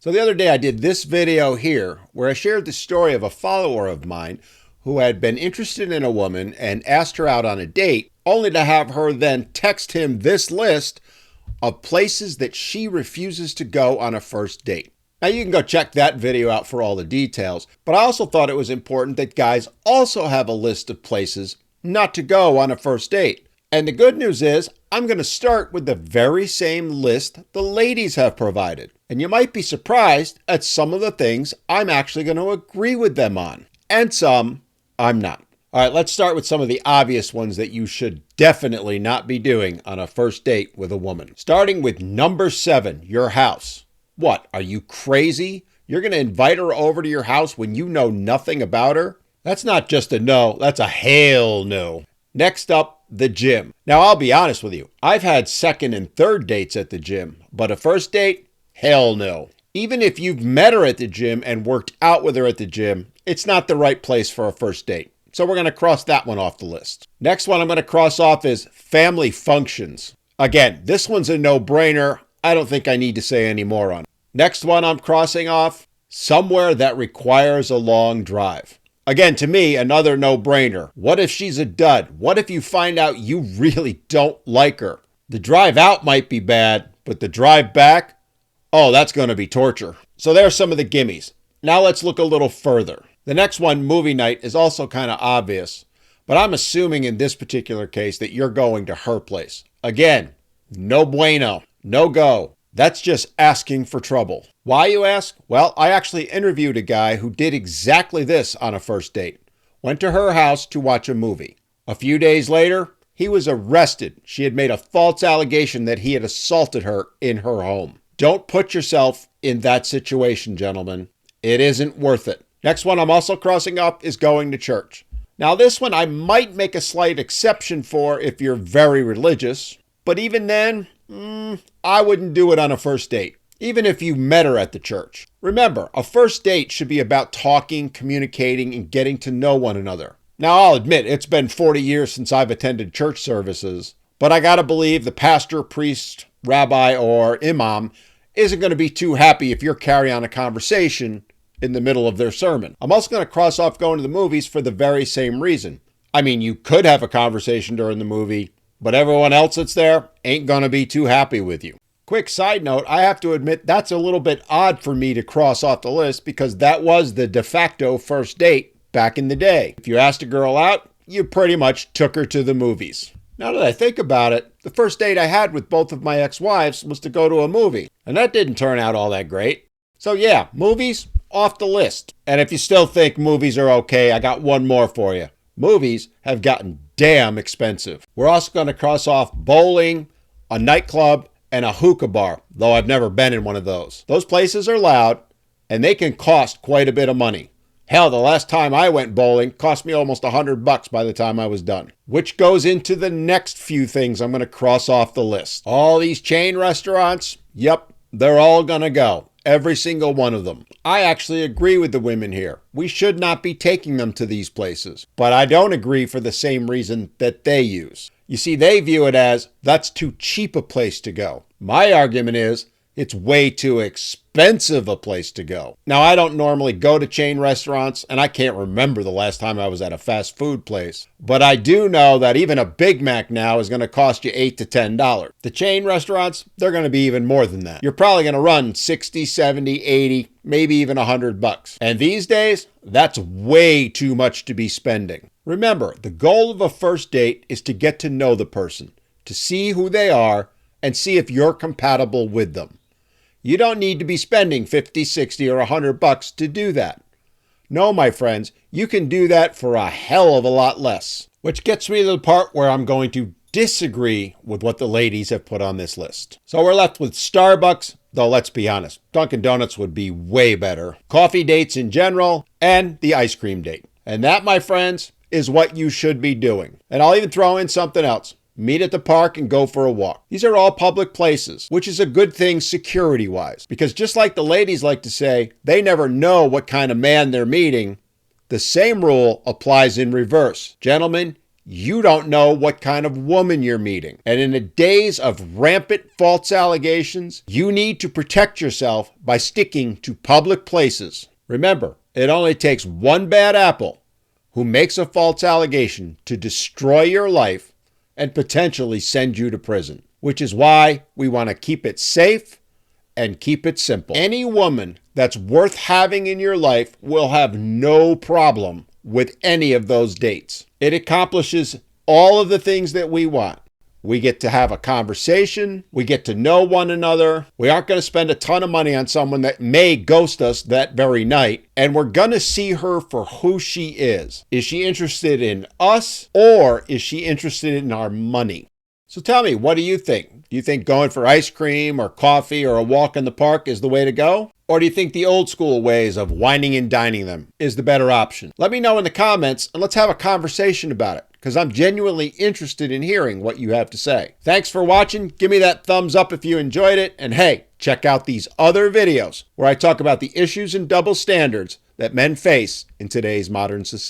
So the other day I did this video here where I shared the story of a follower of mine who had been interested in a woman and asked her out on a date, only to have her then text him this list of places that she refuses to go on a first date. Now you can go check that video out for all the details, but I also thought it was important that guys also have a list of places not to go on a first date. And the good news is, I'm going to start with the very same list the ladies have provided. And you might be surprised at some of the things I'm actually going to agree with them on. And some I'm not. All right, let's start with some of the obvious ones that you should definitely not be doing on a first date with a woman. Starting with number 7, your house. What, are you crazy? You're going to invite her over to your house when you know nothing about her? That's not just a no, that's a hell no. Next up, the gym. Now, I'll be honest with you. I've had second and third dates at the gym, but a first date? Hell no. Even if you've met her at the gym and worked out with her at the gym, it's not the right place for a first date. So we're going to cross that one off the list. Next one I'm going to cross off is family functions. Again, this one's a no-brainer. I don't think I need to say any more on it. Next one I'm crossing off, somewhere that requires a long drive. Again, to me, another no-brainer. What if she's a dud? What if you find out you really don't like her? The drive out might be bad, but the drive back? Oh, that's going to be torture. So there's some of the gimmies. Now let's look a little further. The next one, movie night, is also kind of obvious, but I'm assuming in this particular case that you're going to her place. Again, no bueno, no go. That's just asking for trouble. Why, you ask? Well, I actually interviewed a guy who did exactly this on a first date. Went to her house to watch a movie. A few days later, he was arrested. She had made a false allegation that he had assaulted her in her home. Don't put yourself in that situation, gentlemen. It isn't worth it. Next one I'm also crossing up is going to church. Now this one I might make a slight exception for if you're very religious, but even then, I wouldn't do it on a first date, even if you met her at the church. Remember, a first date should be about talking, communicating, and getting to know one another. Now I'll admit, it's been 40 years since I've attended church services, but I gotta believe the pastor, priest, rabbi, or imam isn't going to be too happy if you're carrying on a conversation in the middle of their sermon. I'm also going to cross off going to the movies for the very same reason. I mean, you could have a conversation during the movie, but everyone else that's there ain't going to be too happy with you. Quick side note, I have to admit that's a little bit odd for me to cross off the list because that was the de facto first date back in the day. If you asked a girl out, you pretty much took her to the movies. Now that I think about it, the first date I had with both of my ex-wives was to go to a movie, and that didn't turn out all that great. So yeah, movies, off the list. And if you still think movies are okay, I got one more for you. Movies have gotten damn expensive. We're also going to cross off bowling, a nightclub, and a hookah bar, though I've never been in one of those. Those places are loud, and they can cost quite a bit of money. Hell, the last time I went bowling cost me almost $100 by the time I was done. Which goes into the next few things I'm going to cross off the list. All these chain restaurants, yep, they're all going to go. Every single one of them. I actually agree with the women here. We should not be taking them to these places. But I don't agree for the same reason that they use. You see, they view it as, that's too cheap a place to go. My argument is, it's way too expensive a place to go. Now, I don't normally go to chain restaurants, and I can't remember the last time I was at a fast food place. But I do know that even a Big Mac now is going to cost you $8 to $10. The chain restaurants, they're going to be even more than that. You're probably going to run 60, 70, 80, maybe even $100. And these days, that's way too much to be spending. Remember, the goal of a first date is to get to know the person, to see who they are, and see if you're compatible with them. You don't need to be spending 50, 60, or $100 to do that. No, my friends, you can do that for a hell of a lot less. Which gets me to the part where I'm going to disagree with what the ladies have put on this list. So we're left with Starbucks, though let's be honest, Dunkin' Donuts would be way better. Coffee dates in general, and the ice cream date. And that, my friends, is what you should be doing. And I'll even throw in something else. Meet at the park and go for a walk. These are all public places, which is a good thing security-wise. Because just like the ladies like to say, they never know what kind of man they're meeting, the same rule applies in reverse. Gentlemen, You don't know what kind of woman you're meeting. And in the days of rampant false allegations, you need to protect yourself by sticking to public places. Remember, it only takes one bad apple who makes a false allegation to destroy your life and potentially send you to prison, which is why we want to keep it safe and keep it simple. Any woman that's worth having in your life will have no problem with any of those dates. It accomplishes all of the things that we want. We get to have a conversation. We get to know one another. We aren't going to spend a ton of money on someone that may ghost us that very night. And we're going to see her for who she is. Is she interested in us, or is she interested in our money? So tell me, what do you think? Do you think going for ice cream or coffee or a walk in the park is the way to go? Or do you think the old school ways of wining and dining them is the better option? Let me know in the comments and let's have a conversation about it, because I'm genuinely interested in hearing what you have to say. Thanks for watching. Give me that thumbs up if you enjoyed it. And hey, check out these other videos where I talk about the issues and double standards that men face in today's modern society.